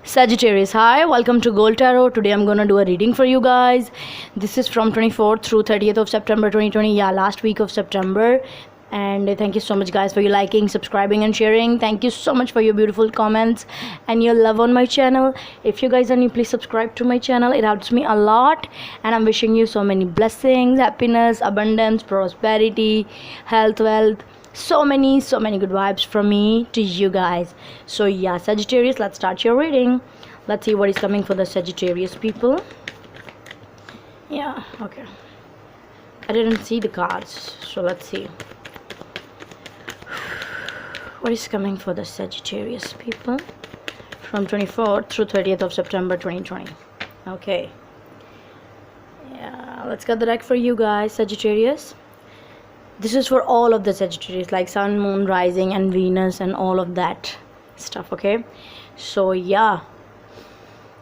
Sagittarius, hi, welcome to Gold Tarot. Today I'm gonna do a reading for you guys. This is from 24th through 30th of September 2020. Yeah, last week of September. And thank you so much, guys, for your liking, subscribing, and sharing. Thank you so much for your beautiful comments and your love on my channel. If you guys are new, please subscribe to my channel. It helps me a lot. And I'm wishing you so many blessings, happiness, abundance, prosperity, health, wealth. So many good vibes from me to you guys. So yeah, Sagittarius, let's start your reading. Let's see what is coming for the Sagittarius people. Yeah, okay, I didn't see the cards, so let's see what is coming for the Sagittarius people from 24th through 30th of September 2020. Okay, yeah, let's get the deck for you guys, Sagittarius. This is for all of the Sagittarius, like Sun, Moon, Rising, and Venus, and all of that stuff. Okay, so yeah,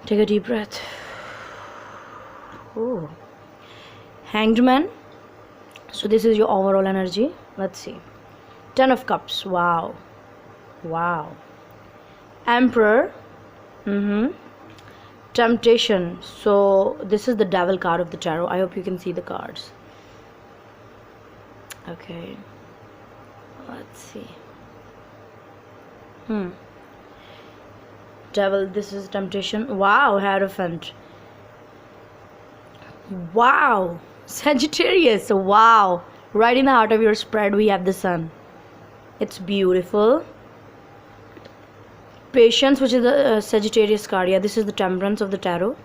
take a deep breath. Ooh. Hanged Man. So this is your overall energy. Let's see. 10 of Cups. Wow. Emperor. Temptation. So this is the Devil card of the tarot. I hope you can see the cards. Okay, let's see. Devil, this is temptation. Wow, Hierophant. Wow, Sagittarius. Wow, right in the heart of your spread we have the Sun. It's beautiful. Patience, which is the Sagittarius card. Yeah, this is the Temperance of the tarot.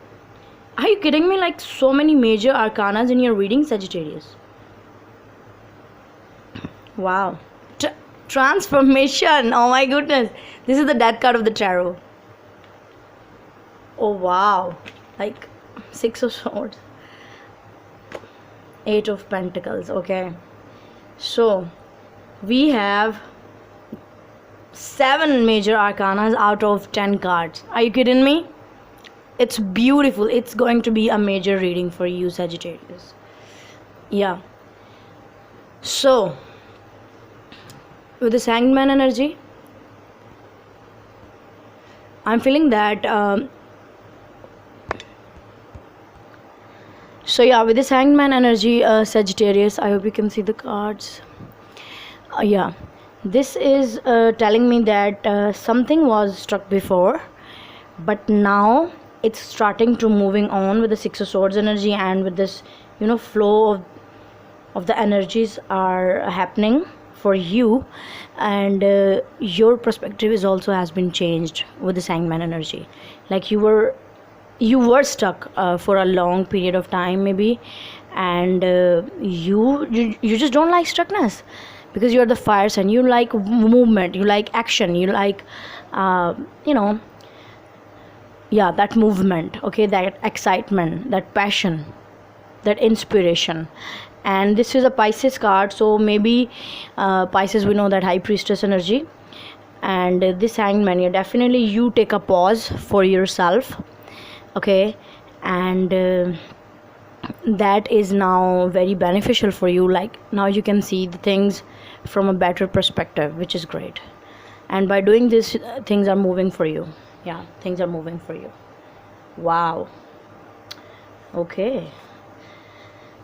Are you kidding me? Like, so many major arcanas in your reading, Sagittarius. Wow. Transformation. Oh my goodness. This is the Death card of the tarot. Oh wow. Like 6 of Swords. 8 of Pentacles. Okay. So we have 7 major arcanas out of 10 cards. Are you kidding me? It's beautiful. It's going to be a major reading for you, Sagittarius. Yeah. So with this Hanged Man energy, I'm feeling that so yeah, with this Hanged Man energy, Sagittarius, I hope you can see the cards. Yeah, this is telling me that something was struck before, but now it's starting to moving on with the 6 of Swords energy, and with this, you know, flow of the energies are happening for you, and your perspective is also has been changed with the Hanged Man energy. Like you were stuck for a long period of time maybe, and you just don't like stuckness, because you're the fire sign. You like movement, you like action, you like you know, yeah, that movement. Okay, that excitement, that passion, that inspiration. And this is a Pisces card, so maybe Pisces, we know that High Priestess energy. And this Hanged Man here, definitely you take a pause for yourself. Okay, and that is now very beneficial for you. Like now you can see the things from a better perspective, which is great. And by doing this, things are moving for you. Yeah, things are moving for you. Wow. Okay,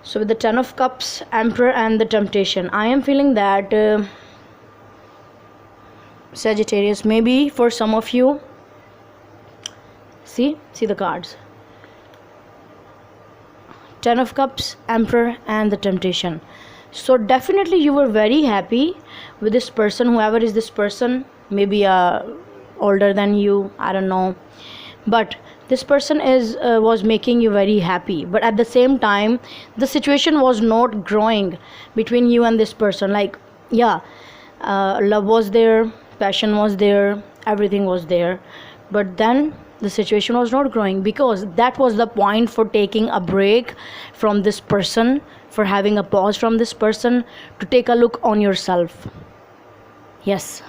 so with the 10 of Cups, Emperor, and the Temptation, I am feeling that Sagittarius, maybe for some of you, see the cards. 10 of Cups, Emperor, and the Temptation. So definitely you were very happy with this person, whoever is this person, maybe older than you, I don't know, but this person was making you very happy. But at the same time, the situation was not growing between you and this person. Like, yeah, love was there, passion was there, everything was there, but then the situation was not growing, because that was the point for taking a break from this person, for having a pause from this person, to take a look on yourself. Yes,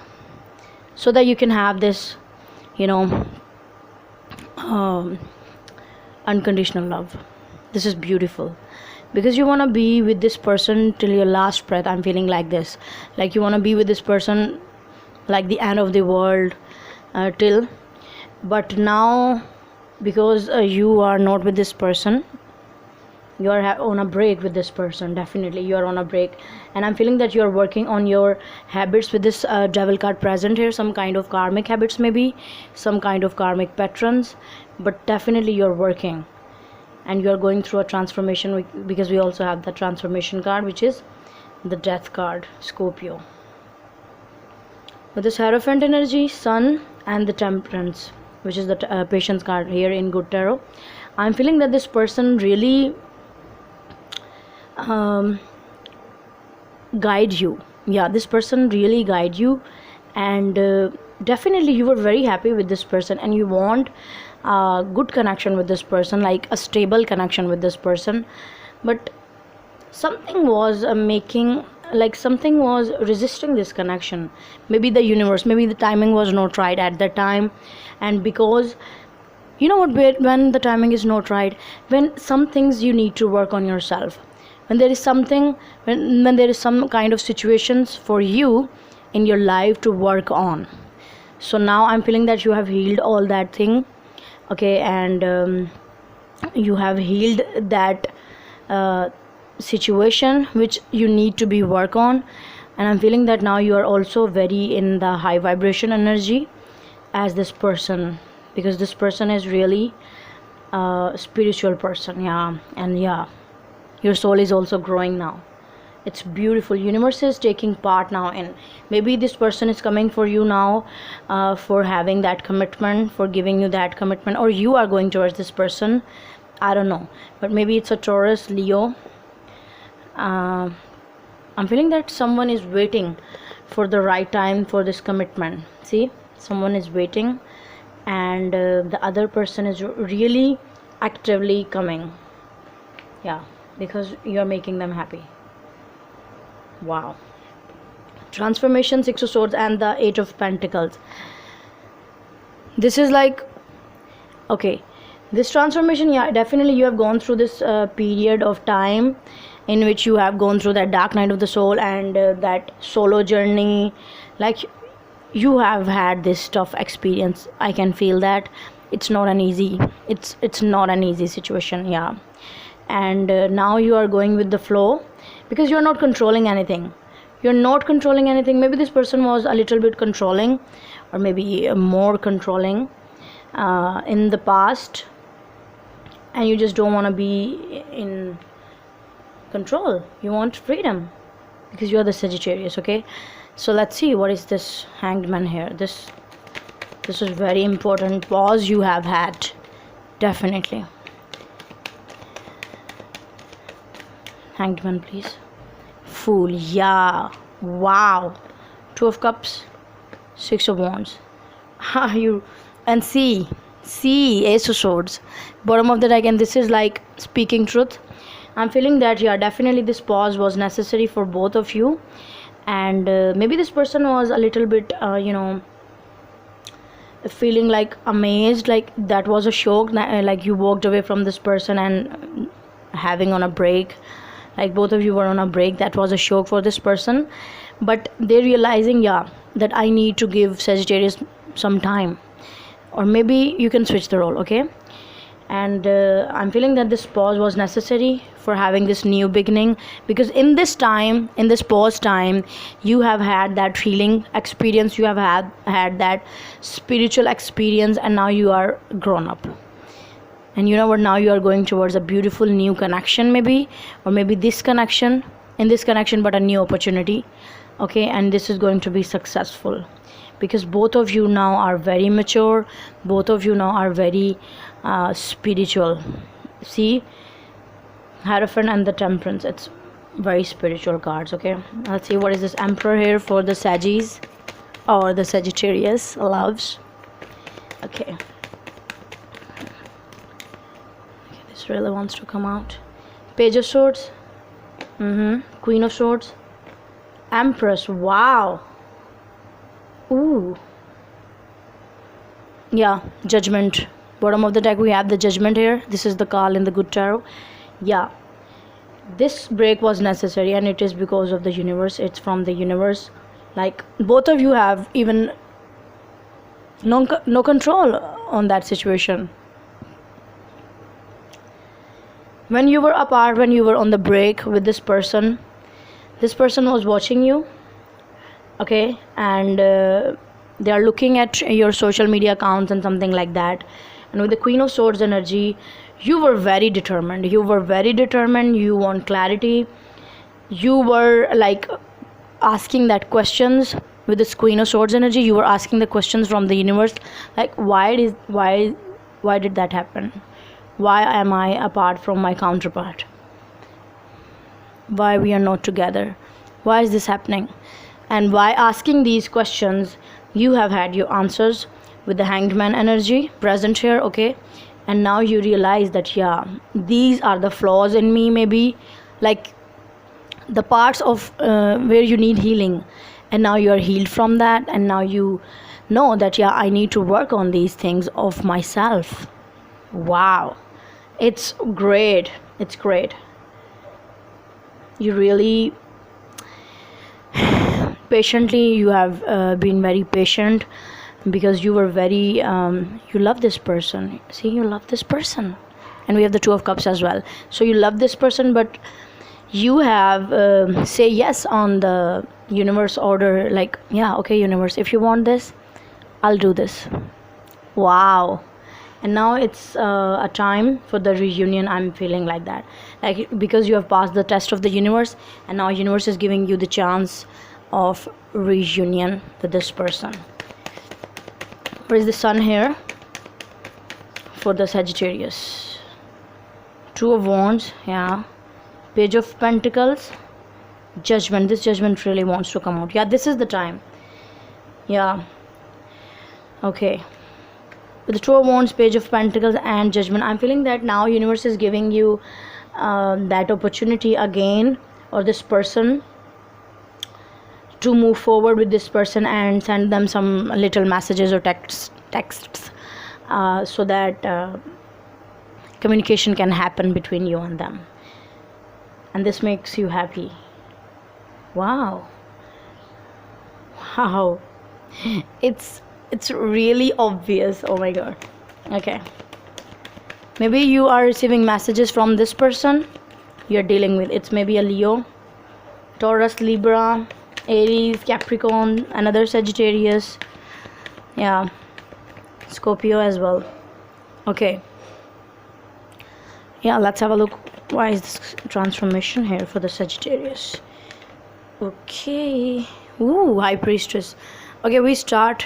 so that you can have this, you know, unconditional love. This is beautiful, because you want to be with this person till your last breath. I'm feeling like this, like you want to be with this person like the end of the world, till but now, because you are not with this person, you are on a break with this person. Definitely you are on a break, and I'm feeling that you are working on your habits with this devil card present here. Some kind of karmic habits, maybe some kind of karmic patterns, but definitely you're working, and you are going through a transformation, because we also have the transformation card, which is the death card, Scorpio. With this Hierophant energy, Sun, and the Temperance, which is the patience card here in Good Tarot, I'm feeling that this person really guide you. Yeah, this person really guide you, and definitely you were very happy with this person, and you want a good connection with this person, like a stable connection with this person. But something was making, like something was resisting this connection. Maybe the universe, maybe the timing was not right at that time. And because you know what, when the timing is not right, when some things you need to work on yourself, when there is something, when there is some kind of situations for you in your life to work on. So now I'm feeling that you have healed all that thing, okay, and you have healed that situation which you need to be work on. And I'm feeling that now you are also very in the high vibration energy as this person, because this person is really a spiritual person. Yeah, and yeah, your soul is also growing now. It's beautiful. Universe is taking part now, and maybe this person is coming for you now, for having that commitment, for giving you that commitment, or you are going towards this person. I don't know, but maybe it's a Taurus, Leo. I'm feeling that someone is waiting for the right time for this commitment. See, someone is waiting, and the other person is really actively coming. Yeah, because you're making them happy. Wow. Transformation, Six of Swords, and the Eight of Pentacles. This is like, okay, this transformation, yeah, definitely you have gone through this period of time in which you have gone through that dark night of the soul, and that solo journey. Like, you have had this tough experience. I can feel that it's not an easy, it's not an easy situation. Yeah, and now you are going with the flow, because you're not controlling anything. You're not controlling anything. Maybe this person was a little bit controlling, or maybe more controlling in the past, and you just don't want to be in control. You want freedom, because you are the Sagittarius. Okay, so let's see what is this Hanged Man here. This is very important pause you have had, definitely. Hanged Man, please. Fool. Yeah, wow. Two of Cups, Six of Wands. You, and see Ace of Swords, bottom of the deck, and this is like speaking truth. I'm feeling that, yeah, definitely this pause was necessary for both of you, and maybe this person was a little bit feeling like amazed, like that was a shock, like you walked away from this person and having on a break, like both of you were on a break. That was a shock for this person, but they're realizing, yeah, that I need to give Sagittarius some time, or maybe you can switch the role. Okay, and I'm feeling that this pause was necessary for having this new beginning, because in this time, in this pause time, you have had that healing experience, you have had that spiritual experience, and now you are grown up. And you know what, now you are going towards a beautiful new connection, maybe, or maybe this connection, in this connection, but a new opportunity. Okay, and this is going to be successful, because both of you now are very mature, both of you now are very spiritual. See, Hierophant and the Temperance, it's very spiritual cards. Okay, let's see what is this Emperor here for the Saggies, or the Sagittarius loves. Okay, this really wants to come out. Page of Swords, Queen of Swords, Empress. Wow. Ooh, yeah, Judgment. Bottom of the deck we have the Judgment here. This is the card in the Good Tarot. Yeah, this break was necessary, and it is because of the universe. It's from the universe. Like, both of you have even no control on that situation. When you were apart, when you were on the break with this person was watching you, okay, and they are looking at your social media accounts and something like that. And with the Queen of Swords energy, you were very determined, you want clarity, you were like asking that questions. With this Queen of Swords energy, you were asking the questions from the universe, like why did that happen, why am I apart from my counterpart, why we are not together, why is this happening? And by asking these questions, you have had your answers with the Hanged Man energy present here, okay? And now you realize that, yeah, these are the flaws in me, maybe like the parts of where you need healing, and now you are healed from that, and now you know that, yeah, I need to work on these things of myself. Wow, it's great, it's great. You really patiently, you have been very patient, because you were very you love this person. See, you love this person, and we have the Two of Cups as well. So you love this person, but you have say yes on the universe order, like, yeah, okay, universe, if you want this, I'll do this. Wow. And now it's a time for the reunion. I'm feeling like that, like, because you have passed the test of the universe, and now universe is giving you the chance of reunion with this person. Where is the Sun here for the Sagittarius? Two of Wands, yeah. Page of Pentacles, Judgment. This Judgment really wants to come out. Yeah, this is the time. Yeah. Okay. With the Two of Wands, Page of Pentacles, and Judgment, I'm feeling that now universe is giving you that opportunity again, or this person, to move forward with this person and send them some little messages or texts so that communication can happen between you and them, and this makes you happy. Wow. It's really obvious. Oh my god. Okay, maybe you are receiving messages from this person you're dealing with. It's maybe a Leo, Taurus, Libra, Aries, Capricorn, another Sagittarius, yeah, Scorpio as well. Okay, yeah, let's have a look. Why is this transformation here for the Sagittarius? Okay. Ooh, High Priestess. Okay, we start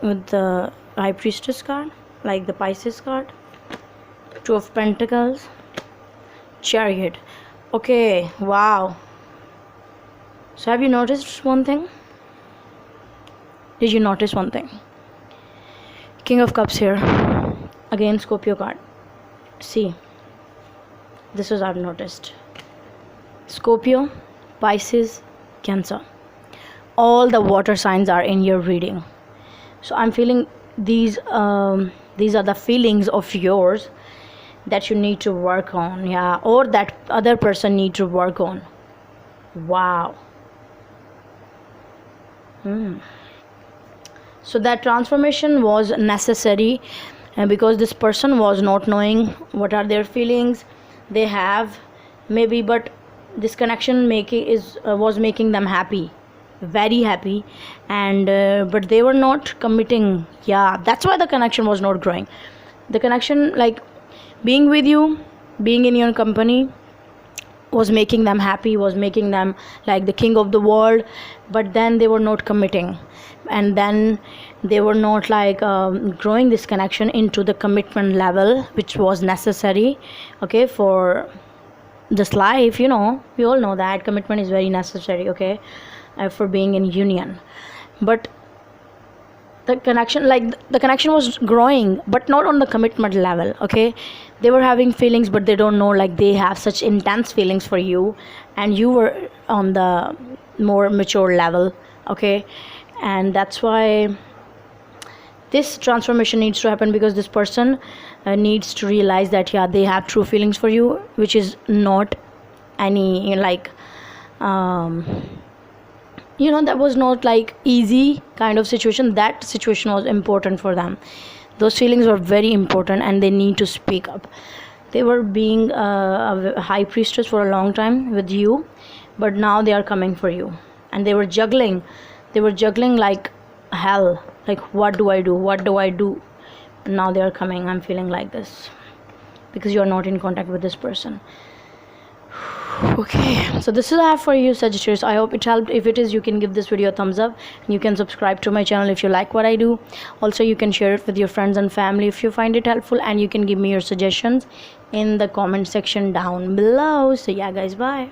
with the High Priestess card, like the Pisces card. Two of Pentacles, Chariot. Okay, wow. So have you noticed one thing? Did you notice one thing? King of Cups here. Again, Scorpio card. See, this is I've noticed. Scorpio, Pisces, Cancer. All the water signs are in your reading. So I'm feeling these are the feelings of yours that you need to work on, yeah, or that other person need to work on. Wow. So that transformation was necessary, because this person was not knowing what are their feelings they have, maybe, but this connection was making them happy, very happy, and but they were not committing. Yeah, that's why the connection was not growing. The connection, like being with you, being in your company, was making them happy, was making them like the king of the world, but then they were not committing, and then they were not like growing this connection into the commitment level which was necessary, okay, for this life. You know, we all know that commitment is very necessary, okay, for being in union. But the connection was growing, but not on the commitment level, okay. They were having feelings, but they don't know, like they have such intense feelings for you, and you were on the more mature level, okay. And that's why this transformation needs to happen, because this person needs to realize that, yeah, they have true feelings for you, which is not any like you know, that was not like easy kind of situation. That situation was important for them. Those feelings were very important and they need to speak up. They were being a high priestess for a long time with you, but now they are coming for you. And they were juggling like hell, like what do I do, what do I do. Now they are coming. I'm feeling like this because you are not in contact with this person. Okay, so this is I have for you, Sagittarius. I hope it helped. If it is, you can give this video a thumbs up. You can subscribe to my channel if you like what I do. Also, you can share it with your friends and family if you find it helpful, and you can give me your suggestions in the comment section down below. So yeah guys, bye.